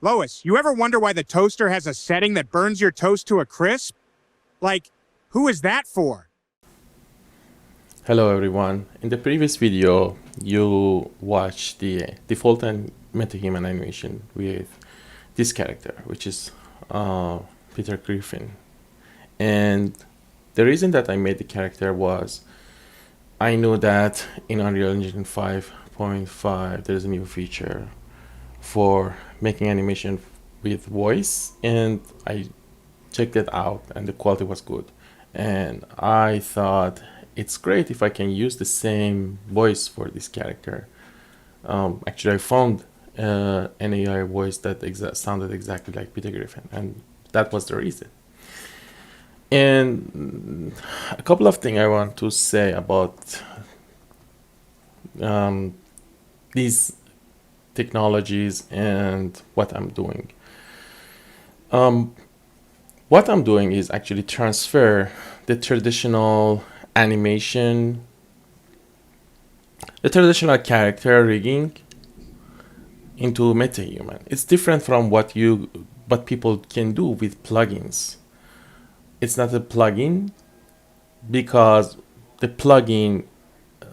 Lois, you ever wonder why the toaster has a setting that burns your toast to a crisp? Like, who is that for? Hello everyone. In the previous video, you watched the default and metahuman animation with this character, which is Peter Griffin. And the reason that I made the character was I know that in Unreal Engine 5.5 there's a new feature for making animation with voice, and I checked it out and the quality was good. And I thought it's great if I can use the same voice for this character. Actually, I found an AI voice that sounded exactly like Peter Griffin, and that was the reason. And a couple of things I want to say about um, these technologies and what I'm doing. Um, what I'm doing is actually transfer the animation, the traditional character rigging into MetaHuman. It's different from what people can do with plugins. It's not a plugin because the plugin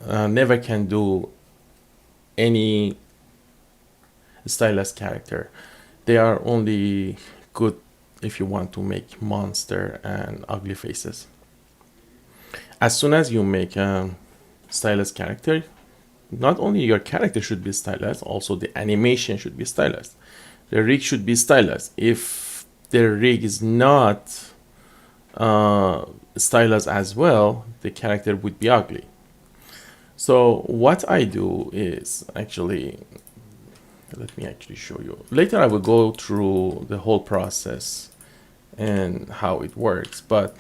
never can do any stylus character. They are only good if you want to make monster and ugly faces. As soon as you make a stylus character, not only your character should be stylized, also the animation should be stylized. The rig should be stylized. If the rig is not stylized as well, the character would be ugly. So what I do is actually, let me actually show you. Later I will go through the whole process and how it works, but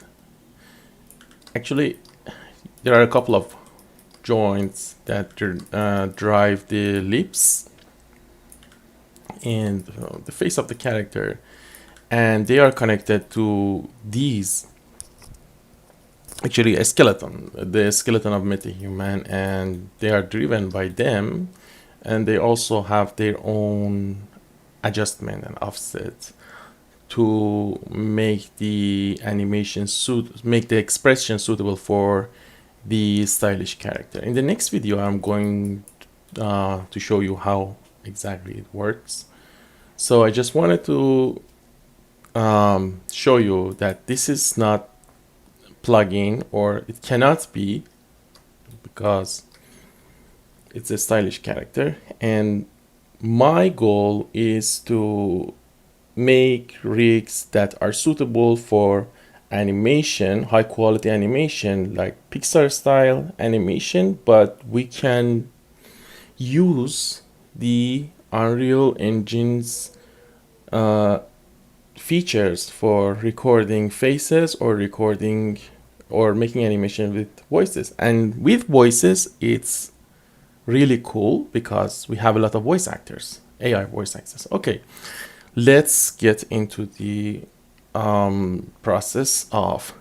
actually there are a couple of joints that drive the lips and the face of the character, and they are connected to these, actually a skeleton, the skeleton of metahuman, and they are driven by them, and they also have their own adjustment and offset to make the make the expression suitable for the stylish character. In the next video, I'm going to show you how exactly it works. So I just wanted to show you that this is not plugin, or it cannot be, because it's a stylish character, and my goal is to make rigs that are suitable for animation, high quality animation, like Pixar style animation, but we can use the Unreal Engine's features for recording faces or making animation with voices. And with voices, it's really cool because we have a lot of voice actors, AI voice actors. Okay, let's get into the process of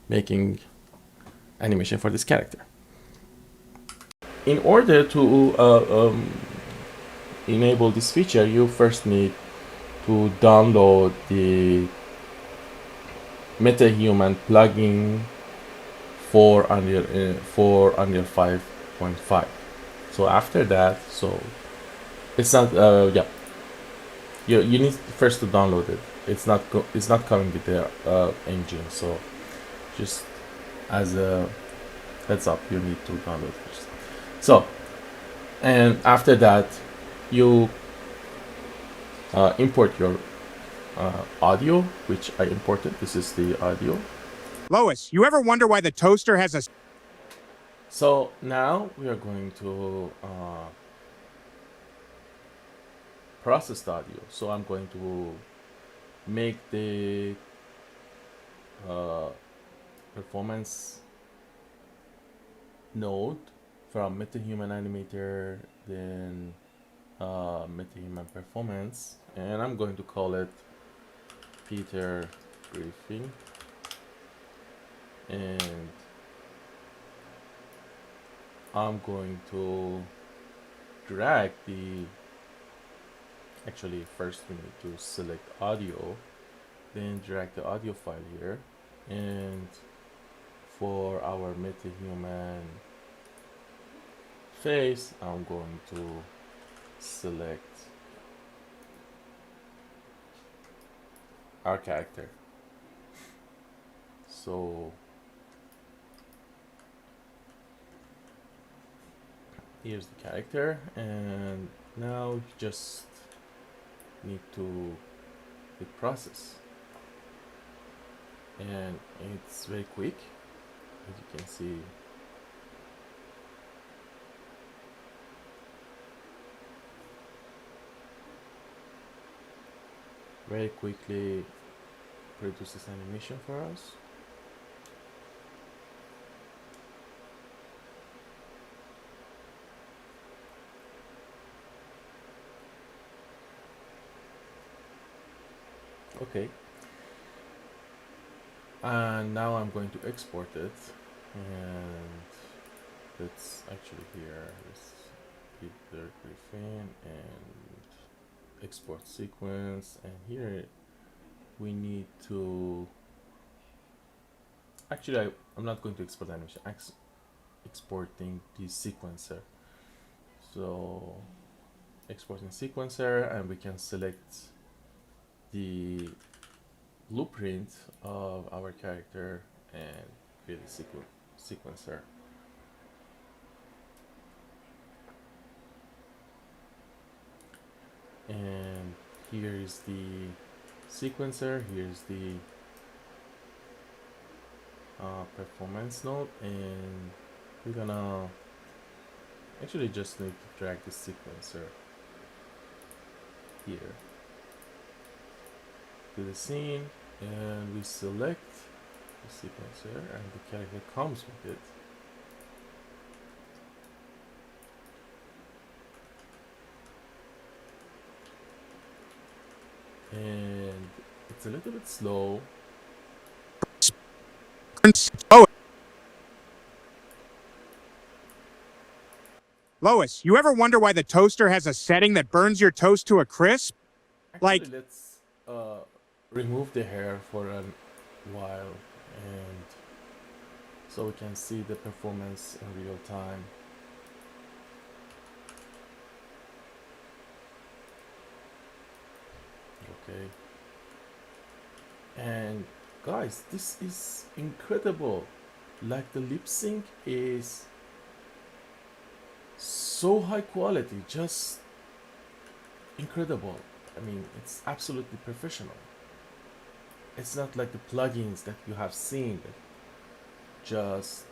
making animation for this character. In order to enable this feature, you first need to download the MetaHuman plugin for Unreal 5.5. So after that, so it's not yeah, you need first to download it. It's not coming with the engine, so just as a heads up, you need to download first. So, and after that, you import your audio, which I imported. This is the audio. Lois, you ever wonder why the toaster has a. So now we are going to process the audio. So I'm going to make the performance node from MetaHuman Animator, then MetaHuman Performance, and I'm going to call it Peter Griffin, and I'm going to drag the Actually, first we need to select audio, then drag the audio file here, and for our metahuman face, I'm going to select our character. So here's the character, and now you just need to hit process, and it's very quick, as you can see. Very quickly produces animation for us. Okay, and now I'm going to export it, and let's actually here let's hit the Griffin and export sequence, and here we need to actually I'm not going to export animation, exporting the sequencer. So exporting sequencer, and we can select the blueprint of our character and create a sequencer. And here is the sequencer, here's the performance node, and we're gonna actually just need to drag the sequencer here to the scene, and we select the sequencer, and the character comes with it. And it's a little bit slow. Oh. Lois, you ever wonder why the toaster has a setting that burns your toast to a crisp? Actually, let's remove the hair for a while, and so we can see the performance in real time. Okay, and guys, this is incredible. Like, the lip sync is so high quality, just incredible. I mean, it's absolutely professional. It's not like the plugins that you have seen that just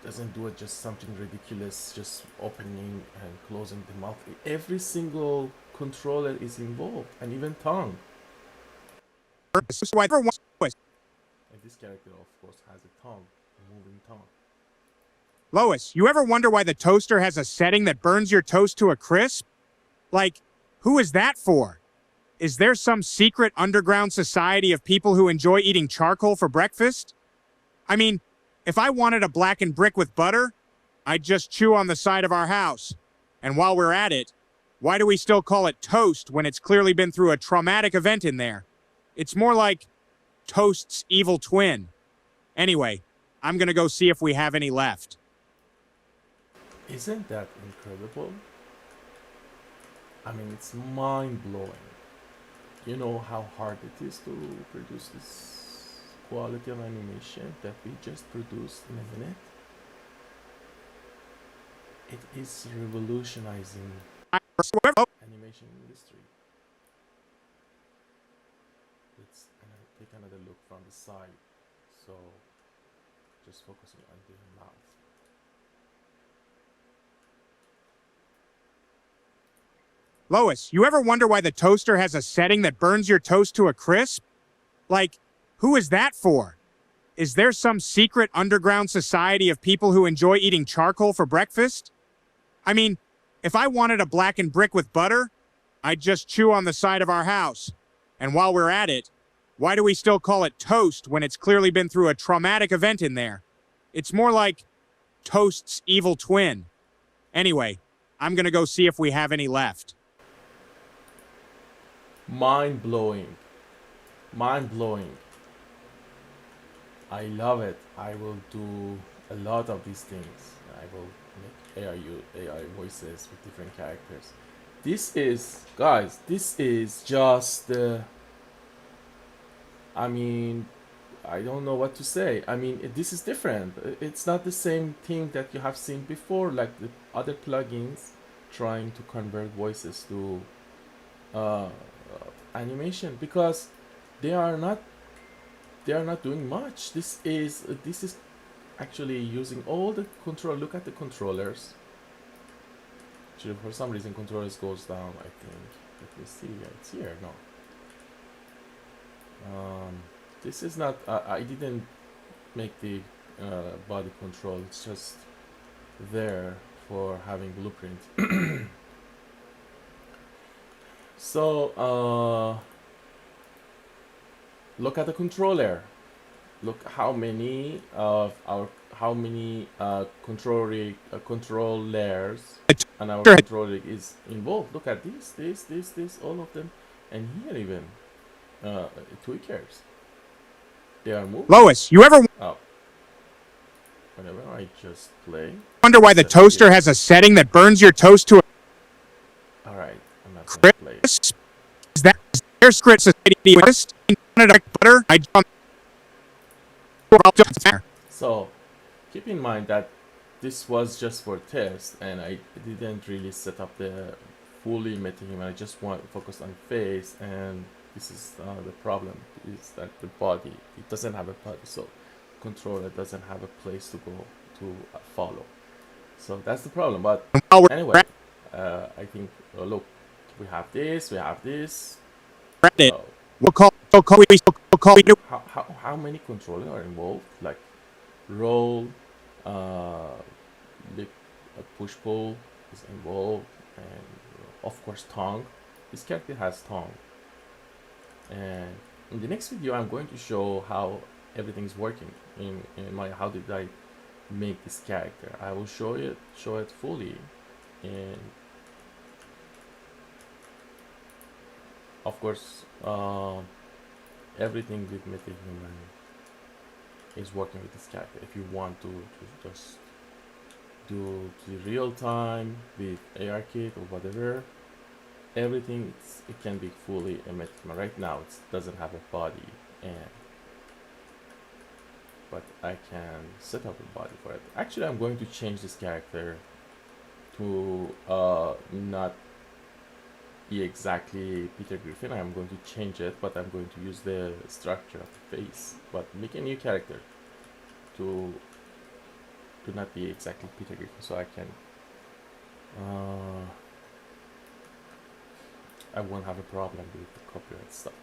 doesn't do it, just something ridiculous, just opening and closing the mouth. Every single controller is involved, and even tongue. And this character, of course, has a tongue, a moving tongue. Lois, you ever wonder why the toaster has a setting that burns your toast to a crisp? Like, who is that for? Is there some secret underground society of people who enjoy eating charcoal for breakfast? I mean, if I wanted a blackened brick with butter, I'd just chew on the side of our house. And while we're at it, why do we still call it toast when it's clearly been through a traumatic event in there? It's more like toast's evil twin. Anyway, I'm gonna go see if we have any left. Isn't that incredible? I mean, it's mind-blowing. You know how hard it is to produce this quality of animation that we just produced in a minute? It is revolutionizing animation industry. Let's take another look from the side. So just focusing on the mouth. Lois, you ever wonder why the toaster has a setting that burns your toast to a crisp? Like, who is that for? Is there some secret underground society of people who enjoy eating charcoal for breakfast? I mean, if I wanted a blackened brick with butter, I'd just chew on the side of our house. And while we're at it, why do we still call it toast when it's clearly been through a traumatic event in there? It's more like toast's evil twin. Anyway, I'm gonna go see if we have any left. Mind blowing. Mind blowing. I love it. I will do a lot of these things. I will make AI voices with different characters. This is, guys, this is just I mean, I don't know what to say. I mean, this is different. It's not the same thing that you have seen before, like the other plugins trying to convert voices to uh, animation, because they are not doing much. This is actually using all the control. Look at the controllers. Actually, for some reason, controllers goes down. I think. Let me see. Yeah, it's here. No. This is not. I didn't make the body control. It's just there for having blueprint. So look at the controller. Look how many control layers and our controller is involved. Look at this, all of them, and here even tweakers. They are moving. Lois, you ever Oh, whenever I just play. wonder why the toaster has a setting that burns your toast to a All right, I'm not gonna play it. crisp? Is that their script society butter? I don't. So keep in mind that this was just for test, and I didn't really set up the fully metahuman. I just want to focus on face, and this is the problem, is that the body, it doesn't have a body, so controller doesn't have a place to go to follow. So that's the problem. But anyway, I think look, we have this. So how many controllers are involved? Like roll, uh, lip, push pull is involved, and of course tongue. This character has tongue. And in the next video, I'm going to show how everything's working in my how did I make this character. I will show it fully, and of course everything with metahuman is working with this character. If you want to just do the real time with ARKit or whatever, everything it can be fully a metahuman. Right now it doesn't have a body, but I can set up a body for it. Actually, I'm going to change this character to not be exactly Peter Griffin. I'm going to change it, but I'm going to use the structure of the face, but make a new character to not be exactly Peter Griffin, so I can I won't have a problem with the copyright stuff.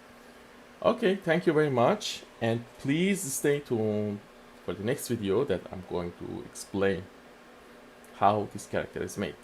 Okay, thank you very much, and please stay tuned for the next video that I'm going to explain how this character is made.